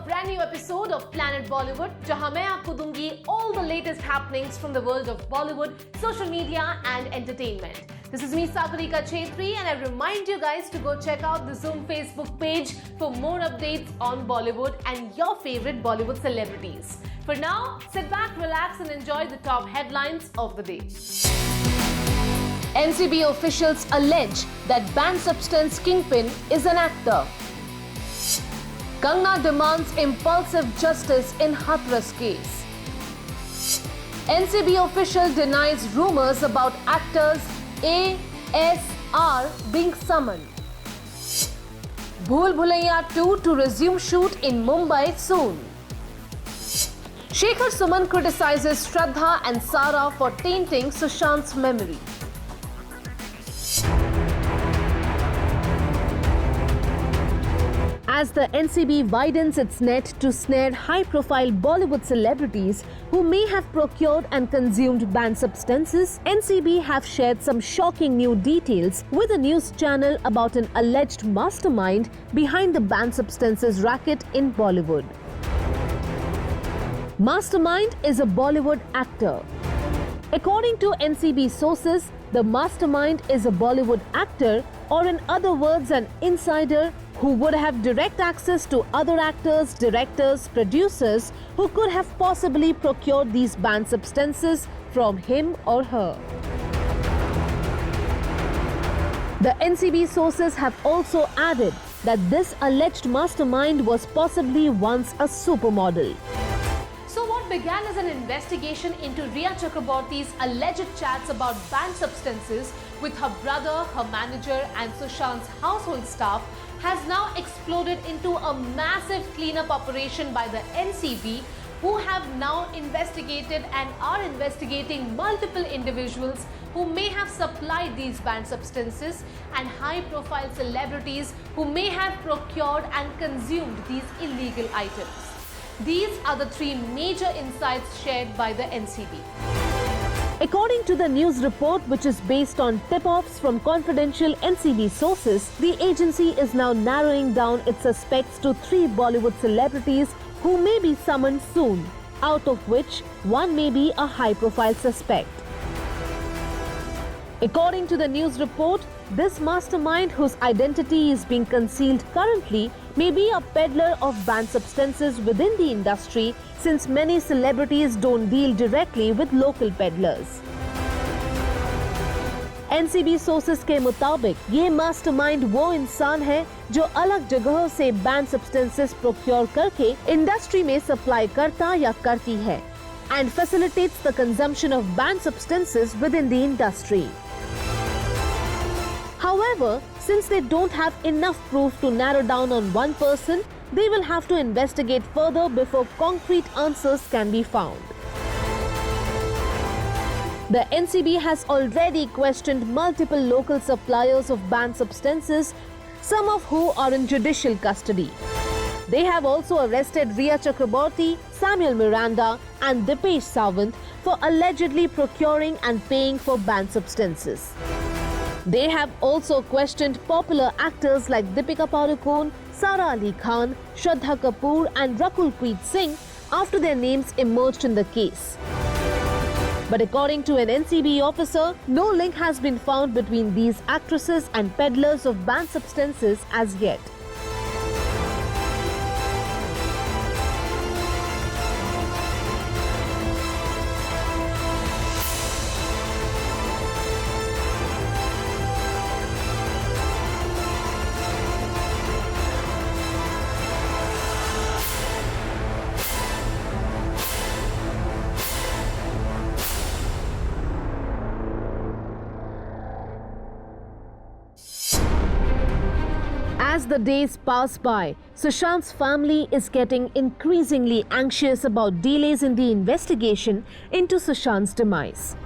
brand new episode of Planet Bollywood, जहां मैं आपको दूंगी all the latest happenings from the world of Bollywood, social media and entertainment. This is me, Sagarika Chetri, and I remind you guys to go check out the Zoom Facebook page for more updates on Bollywood and your favorite Bollywood celebrities. For now, sit back, relax and enjoy the top headlines of the day. NCB officials allege that banned substance kingpin is an actor. Kangna demands impulsive justice in Hathras case. NCB official denies rumors about actors ASR being summoned. Bhool Bhulaiya 2 to resume shoot in Mumbai soon. Shekhar Suman criticizes Shraddha and Sara for tainting Sushant's memory. As the NCB widens its net to snare high-profile Bollywood celebrities who may have procured and consumed banned substances, NCB have shared some shocking new details with a news channel about an alleged mastermind behind the banned substances racket in Bollywood. Mastermind is a Bollywood actor. According to NCB sources, the mastermind is a Bollywood actor, or in other words, an insider who would have direct access to other actors, directors, producers who could have possibly procured these banned substances from him or her. The NCB sources have also added that this alleged mastermind was possibly once a supermodel. So what began as an investigation into Rhea Chakraborty's alleged chats about banned substances with her brother, her manager and Sushant's household staff has now exploded into a massive cleanup operation by the NCB, who have now investigated and are investigating multiple individuals who may have supplied these banned substances and high-profile celebrities who may have procured and consumed these illegal items. These are the three major insights shared by the NCB. According to the news report, which is based on tip-offs from confidential NCB sources, the agency is now narrowing down its suspects to 3 Bollywood celebrities who may be summoned soon, out of which one may be a high-profile suspect. According to the news report, this mastermind, whose identity is being concealed currently, may be a peddler of banned substances within the industry, since many celebrities don't deal directly with local peddlers. NCB sources के मुताबिक ये mastermind वो इंसान है जो अलग जगहों से बैन सब्सटेंसेस प्रोक्योर करके इंडस्ट्री में सप्लाई करता या करती है and facilitates the consumption of banned substances within the industry. However, since they don't have enough proof to narrow down on one person, they will have to investigate further before concrete answers can be found. The NCB has already questioned multiple local suppliers of banned substances, some of who are in judicial custody. They have also arrested Rhea Chakraborty, Samuel Miranda and Dipesh Sawant for allegedly procuring and paying for banned substances. They have also questioned popular actors like Deepika Padukone, Sara Ali Khan, Shraddha Kapoor and Rakul Preet Singh after their names emerged in the case. But according to an NCB officer, no link has been found between these actresses and peddlers of banned substances as yet. As the days pass by, Sushant's family is getting increasingly anxious about delays in the investigation into Sushant's demise.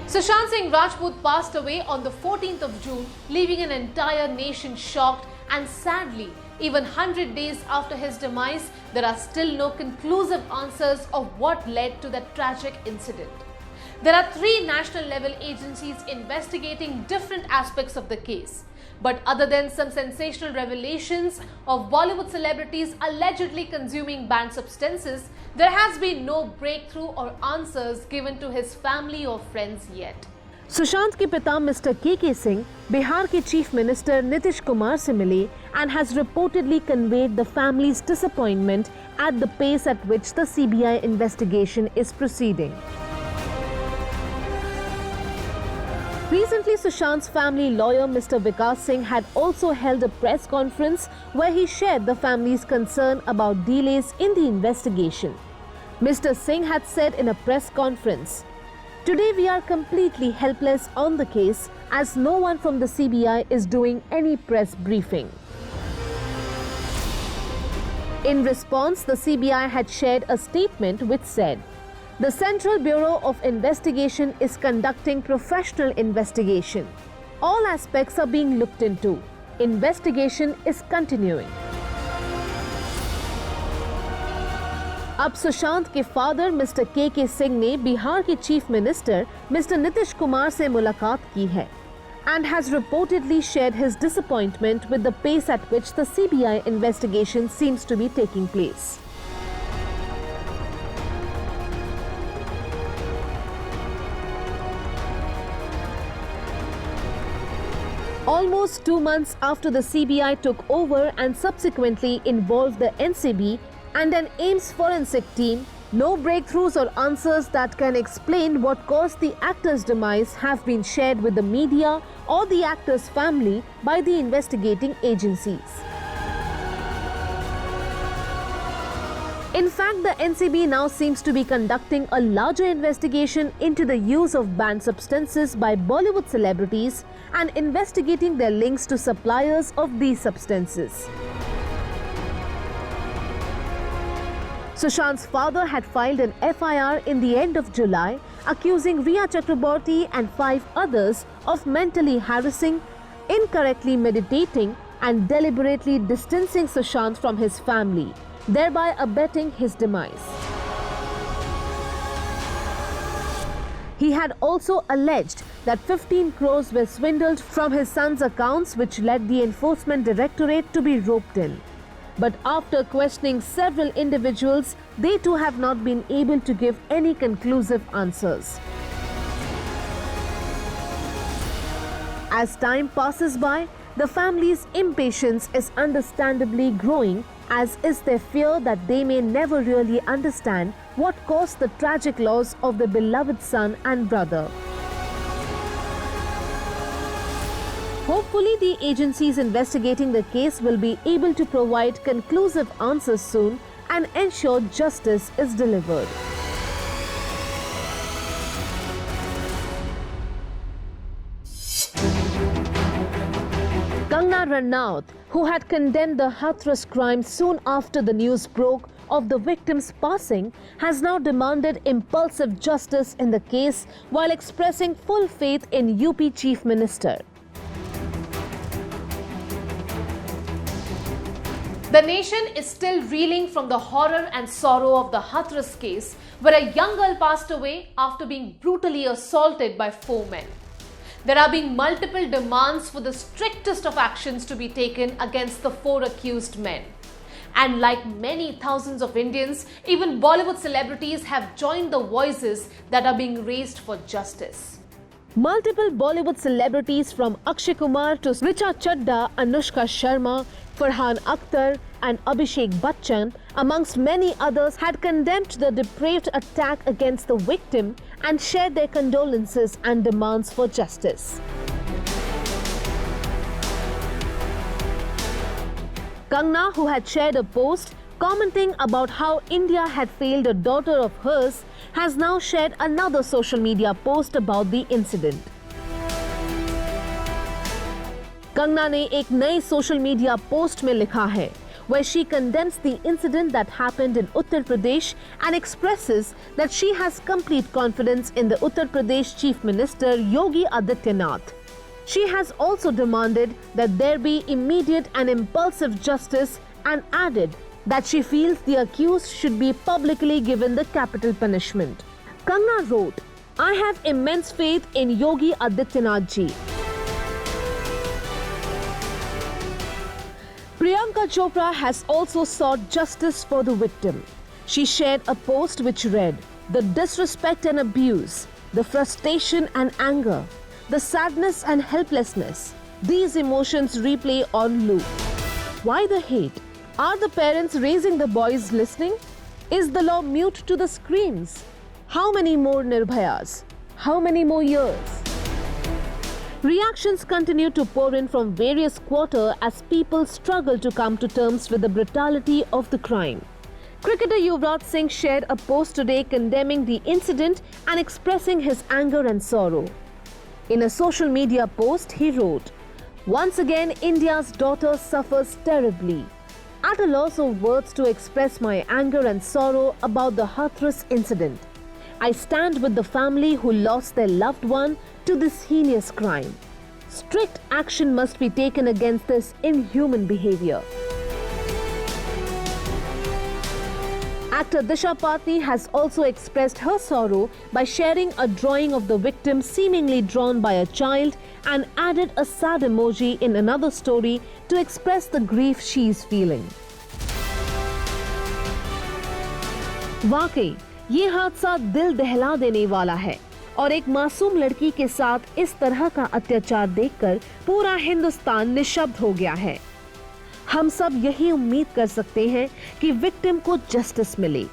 Sushant Singh Rajput passed away on the 14th of June, leaving an entire nation shocked, and sadly, even 100 days after his demise, there are still no conclusive answers of what led to that tragic incident. There are 3 national-level agencies investigating different aspects of the case. But other than some sensational revelations of Bollywood celebrities allegedly consuming banned substances, there has been no breakthrough or answers given to his family or friends yet. Sushant के पिता mister के सिंह बिहार के chief minister Nitish Kumar से मिले and has reportedly conveyed the family's disappointment at the pace at which the CBI investigation is proceeding. Recently, Sushant's family lawyer Mr. Vikas Singh had also held a press conference where he shared the family's concern about delays in the investigation. Mr. Singh had said in a press conference, "Today we are completely helpless on the case as no one from the CBI is doing any press briefing." In response, the CBI had shared a statement which said, "The Central Bureau of Investigation is conducting professional investigation. All aspects are being looked into. Investigation is continuing." अब सुशांत के father mister के सिंह ने बिहार के chief minister mister Nitish Kumar से मुलाकात की है and has reportedly shared his disappointment with the pace at which the CBI investigation seems to be taking place. Almost 2 months after the CBI took over and subsequently involved the NCB and an AIMS forensic team, no breakthroughs or answers that can explain what caused the actor's demise have been shared with the media or the actor's family by the investigating agencies. In fact, the NCB now seems to be conducting a larger investigation into the use of banned substances by Bollywood celebrities and investigating their links to suppliers of these substances. Sushant's father had filed an FIR in the end of July, accusing Rhea Chakraborty and 5 others of mentally harassing, incorrectly meditating, and deliberately distancing Sushant from his family, thereby abetting his demise. He had also alleged that 15 crores were swindled from his son's accounts, which led the Enforcement Directorate to be roped in. But after questioning several individuals, they too have not been able to give any conclusive answers. As time passes by, the family's impatience is understandably growing, as is their fear that they may never really understand what caused the tragic loss of their beloved son and brother. Hopefully, the agencies investigating the case will be able to provide conclusive answers soon and ensure justice is delivered. Kangana Ranaut, who had condemned the Hathras crime soon after the news broke of the victim's passing, has now demanded impulsive justice in the case while expressing full faith in UP Chief Minister. The nation is still reeling from the horror and sorrow of the Hathras case, where a young girl passed away after being brutally assaulted by 4 men. There are being multiple demands for the strictest of actions to be taken against the 4 accused men. And like many thousands of Indians, even Bollywood celebrities have joined the voices that are being raised for justice. Multiple Bollywood celebrities from Akshay Kumar to Richa Chadda, Anushka Sharma, Farhan Akhtar and Abhishek Bachchan, amongst many others, had condemned the depraved attack against the victim and shared their condolences and demands for justice. Kangana, who had shared a post commenting about how India had failed a daughter of hers, has now shared another social media post about the incident. Kangana ने एक नए social media post में लिखा है, where she condemns the incident that happened in Uttar Pradesh and expresses that she has complete confidence in the Uttar Pradesh Chief Minister Yogi Adityanath. She has also demanded that there be immediate and impulsive justice and added that she feels the accused should be publicly given the capital punishment. Kangana wrote, I have immense faith in Yogi Adityanath ji. Priyanka Chopra has also sought justice for the victim. She shared a post which read, "The disrespect and abuse, the frustration and anger, the sadness and helplessness, these emotions replay on loop. Why the hate? Are the parents raising the boys listening? Is the law mute to the screams? How many more Nirbhayas? How many more years?" Reactions continue to pour in from various quarters as people struggle to come to terms with the brutality of the crime. Cricketer Yuvraj Singh shared a post today condemning the incident and expressing his anger and sorrow. In a social media post, he wrote, "Once again, India's daughter suffers terribly. At a loss of words to express my anger and sorrow about the Hathras incident. I stand with the family who lost their loved one to this heinous crime. Strict action must be taken against this inhuman behavior." Actor Disha Patni has also expressed her sorrow by sharing a drawing of the victim seemingly drawn by a child and added a sad emoji in another story to express the grief she is feeling. वाकई ये हादसा दिल दहला देने वाला है और एक मासूम लड़की के साथ इस तरह का अत्याचार देखकर पूरा हिंदुस्तान निशब्द हो गया है। हम सब यही उम्मीद कर सकते हैं कि विक्टिम को जस्टिस मिले,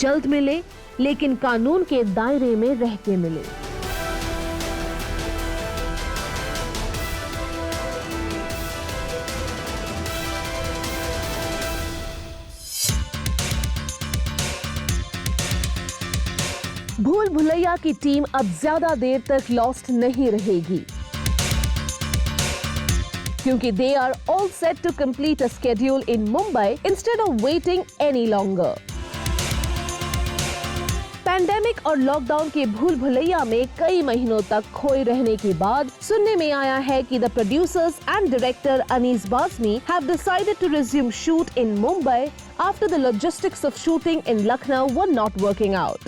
जल्द मिले, लेकिन कानून के दायरे में रह के मिले। भूल भुलैया की टीम अब ज्यादा देर तक लॉस्ट नहीं रहेगी, क्योंकि they are all set to complete a schedule in Mumbai instead of waiting any longer. Pandemic और लॉकडाउन के भूल भुलैया में कई महीनों तक खोए रहने के बाद सुनने में आया है कि the producers and director Anees Bazmee have decided to resume shoot in Mumbai after the logistics of shooting in Lucknow were not working out.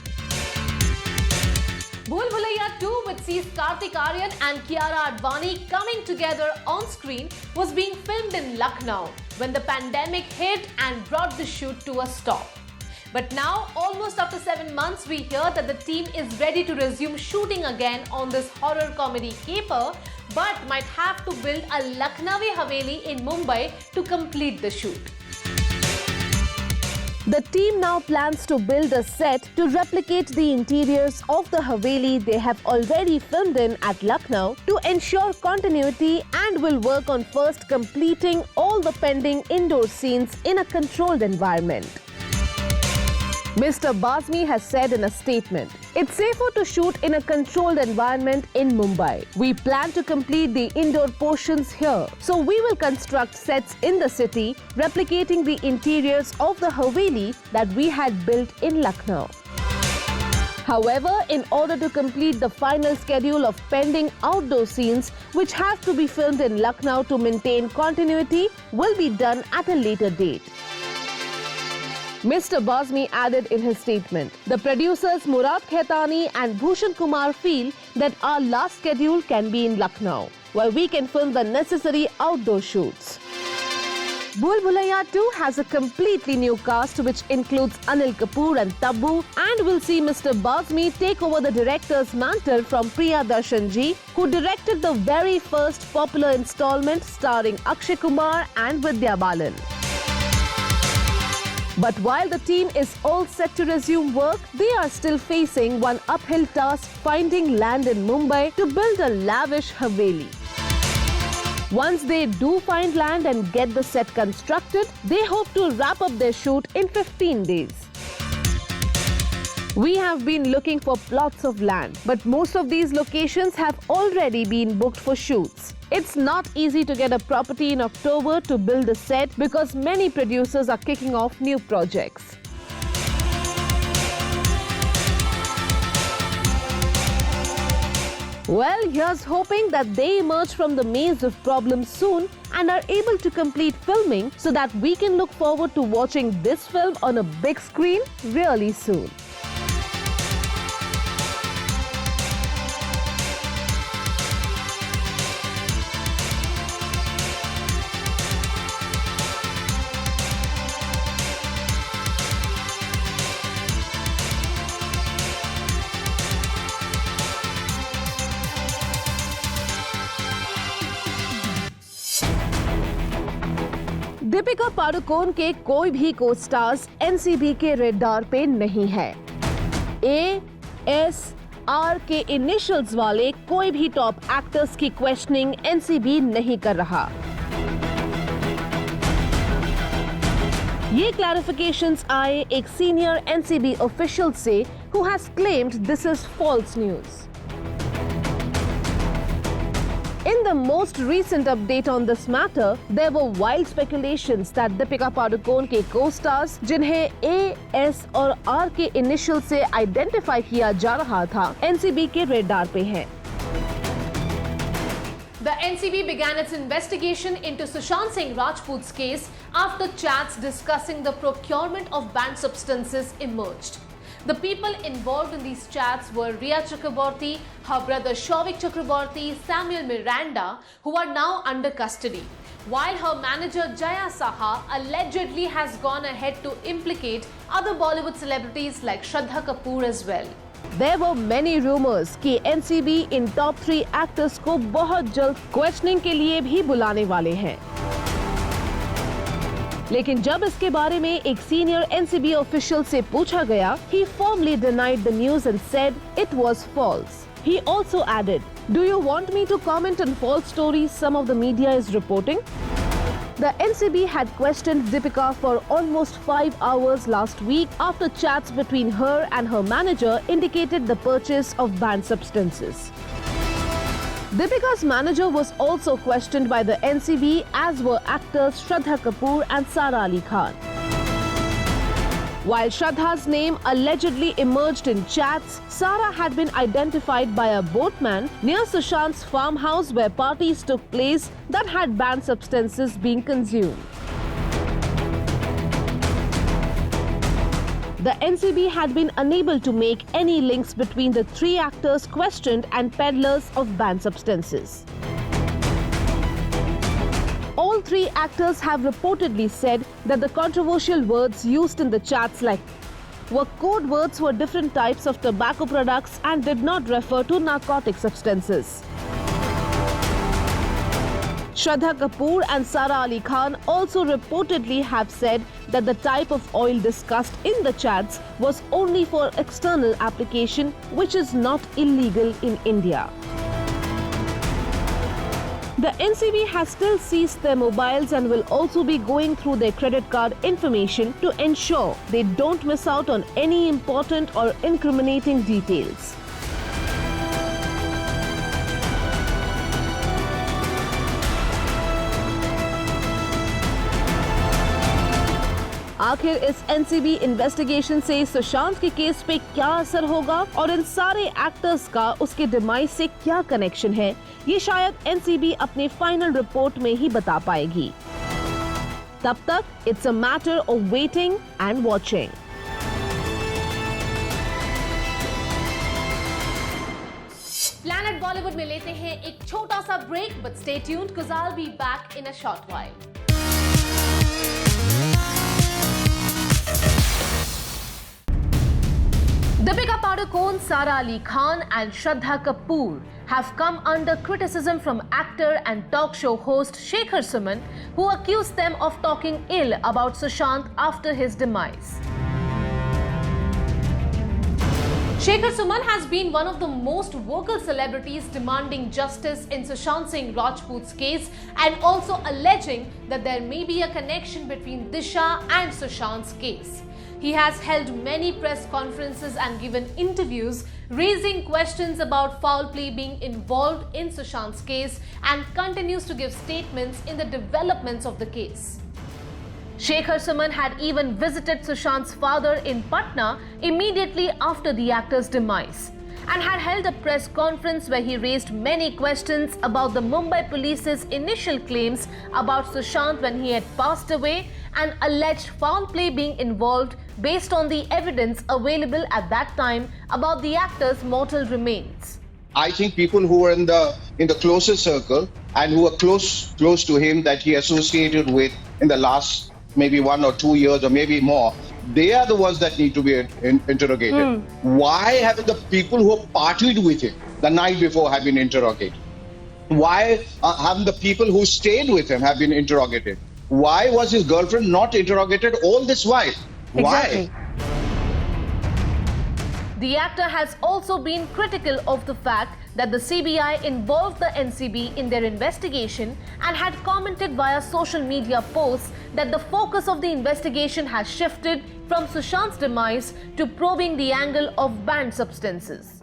Bhool Bhulaiya 2, which sees Kartik Aaryan and Kiara Advani coming together on screen, was being filmed in Lucknow when the pandemic hit and brought the shoot to a stop. But now, almost after 7 months, we hear that the team is ready to resume shooting again on this horror comedy caper, but might have to build a Lucknowi Haveli in Mumbai to complete the shoot. The team now plans to build a set to replicate the interiors of the Haveli they have already filmed in at Lucknow to ensure continuity, and will work on first completing all the pending indoor scenes in a controlled environment. Mr. Bazmi has said in a statement, "It's safer to shoot in a controlled environment in Mumbai. We plan to complete the indoor portions here. So we will construct sets in the city, replicating the interiors of the Haveli that we had built in Lucknow." However, in order to complete the final schedule of pending outdoor scenes, which have to be filmed in Lucknow to maintain continuity, will be done at a later date. Mr. Bazmi added in his statement, "The producers Murad Khaitani and Bhushan Kumar feel that our last schedule can be in Lucknow, where we can film the necessary outdoor shoots." Bhool Bhulaiya 2 has a completely new cast which includes Anil Kapoor and Tabu, and will see Mr. Bazmi take over the director's mantle from Priya Darshan ji, who directed the very first popular installment starring Akshay Kumar and Vidya Balan. But while the team is all set to resume work, they are still facing one uphill task, finding land in Mumbai to build a lavish Haveli. Once they do find land and get the set constructed, they hope to wrap up their shoot in 15 days. We have been looking for plots of land, but most of these locations have already been booked for shoots. It's not easy to get a property in October to build a set because many producers are kicking off new projects. Well, here's hoping that they emerge from the maze of problems soon and are able to complete filming so that we can look forward to watching this film on a big screen really soon. Deepika Padukone के कोई भी को stars NCB के radar पे नहीं है। ASR के initials वाले कोई भी टॉप एक्टर्स की क्वेश्चनिंग एनसीबी नहीं कर रहा। ये क्लैरिफिकेशंस आए एक सीनियर एनसीबी ऑफिशियल से, who has claimed this is false news. In the most recent update on this matter, there were wild speculations that Deepika Padukone के co-stars, जिन्हें A, S और R के इनिशियल से identify किया जा रहा था, एनसीबी के रेडार पे हैं। The NCB began its investigation into Sushant Singh Rajput's case after chats discussing the procurement of banned substances emerged. The people involved in these chats were Rhea Chakraborty, her brother Shouvik Chakraborty, Samuel Miranda, who are now under custody, while her manager Jaya Saha allegedly has gone ahead to implicate other Bollywood celebrities like Shraddha Kapoor as well. There were many rumors कि NCB इन top 3 actors को बहुत जल्द questioning के लिए भी बुलाने वाले हैं। लेकिन जब इसके बारे में एक सीनियर एनसीबी ऑफिशियल से पूछा गया, he firmly denied the news and said it was false. He also added, "Do you want me to comment on false stories some of the media is reporting?" The NCB had questioned Deepika for almost 5 hours last week after chats between her and her manager indicated the purchase of banned substances. Deepika's manager was also questioned by the NCB, as were actors Shraddha Kapoor and Sara Ali Khan. While Shraddha's name allegedly emerged in chats, Sara had been identified by a boatman near Sushant's farmhouse where parties took place that had banned substances being consumed. The NCB had been unable to make any links between the 3 actors questioned and peddlers of banned substances. All 3 actors have reportedly said that the controversial words used in the chats were code words for different types of tobacco products and did not refer to narcotic substances. Shraddha Kapoor and Sara Ali Khan also reportedly have said that the type of oil discussed in the chats was only for external application, which is not illegal in India. The NCB has still seized their mobiles and will also be going through their credit card information to ensure they don't miss out on any important or incriminating details. आखिर इस NCB investigation से सुशांत के case पे क्या असर होगा और इन सारे एक्टर्स का उसके डिमाइस से क्या कनेक्शन है, ये शायद एनसीबी अपने फाइनल रिपोर्ट में ही बता पाएगी। तब तक it's a matter of waiting and watching. Planet Bollywood में लेते हैं एक छोटा सा break, but stay tuned because I will be back in a short while. Deepika Padukone, Sara Ali Khan and Shraddha Kapoor have come under criticism from actor and talk show host Shekhar Suman, who accused them of talking ill about Sushant after his demise. Shekhar Suman has been one of the most vocal celebrities demanding justice in Sushant Singh Rajput's case and also alleging that there may be a connection between Disha and Sushant's case. He has held many press conferences and given interviews raising questions about foul play being involved in Sushant's case and continues to give statements in the developments of the case. Shekhar Suman had even visited Sushant's father in Patna immediately after the actor's demise and had held a press conference where he raised many questions about the Mumbai police's initial claims about Sushant when he had passed away and alleged foul play being involved based on the evidence available at that time about the actor's mortal remains. I think people who were in the closest circle and who were close to him that he associated with in the last maybe 1 or 2 years or maybe more, they are the ones that need to be interrogated. Why haven't the people who partied with him the night before have been interrogated? Why haven't the people who stayed with him have been interrogated? Why was his girlfriend not interrogated all this while? Exactly. Why? The actor has also been critical of the fact that the CBI involved the NCB in their investigation and had commented via social media posts that the focus of the investigation has shifted from Sushant's demise to probing the angle of banned substances.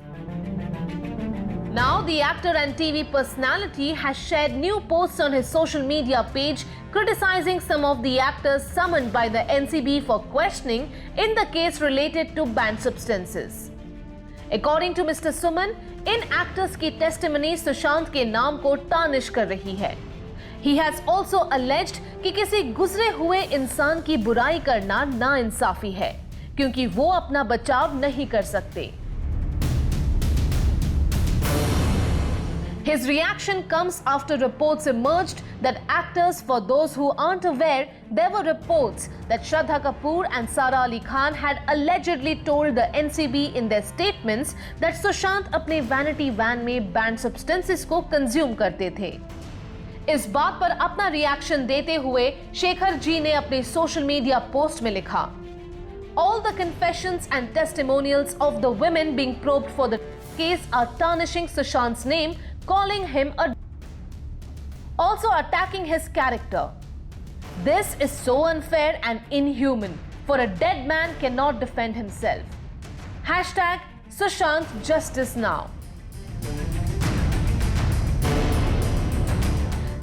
Now, the actor and TV personality has shared new posts on his social media page criticizing some of the actors summoned by the NCB for questioning in the case related to banned substances. According to Mr. Suman, in actors की testimony Sushant के नाम को tarnish कर रही है. He has also alleged कि किसी गुजरे हुए इंसान की बुराई करना नाइंसाफी है, क्योंकि वो अपना बचाव नहीं कर सकते. His reaction comes after reports emerged that actors, for those who aren't aware, there were reports that Shraddha Kapoor and Sara Ali Khan had allegedly told the NCB in their statements that Sushant अपने vanity van में banned substances को consume करते थे. इस बात पर अपना reaction देते हुए शेखर जी ने अपने सोशल मीडिया पोस्ट में लिखा, All the confessions and testimonials of the women being probed for the case are tarnishing Sushant's name, calling him a also attacking his character. This is so unfair and inhuman, for a dead man cannot defend himself. Hashtag Sushant Justice Now.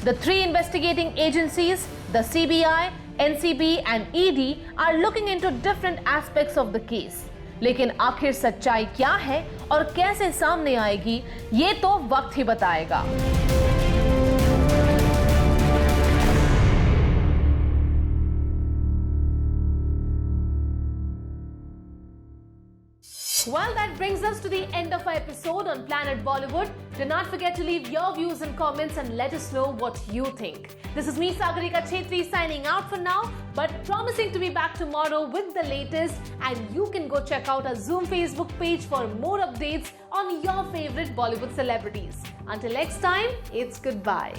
The three investigating agencies, the CBI, NCB and ED, are looking into different aspects of the case. लेकिन आखिर सच्चाई क्या है और कैसे सामने आएगी, ये तो वक्त ही बताएगा. Well, that brings us to the end of our episode on Planet Bollywood. Do not forget to leave your views and comments and let us know what you think. This is me, Sagarika Chetri, signing out for now, but promising to be back tomorrow with the latest. And you can go check out our Zoom Facebook page for more updates on your favorite Bollywood celebrities. Until next time, it's goodbye.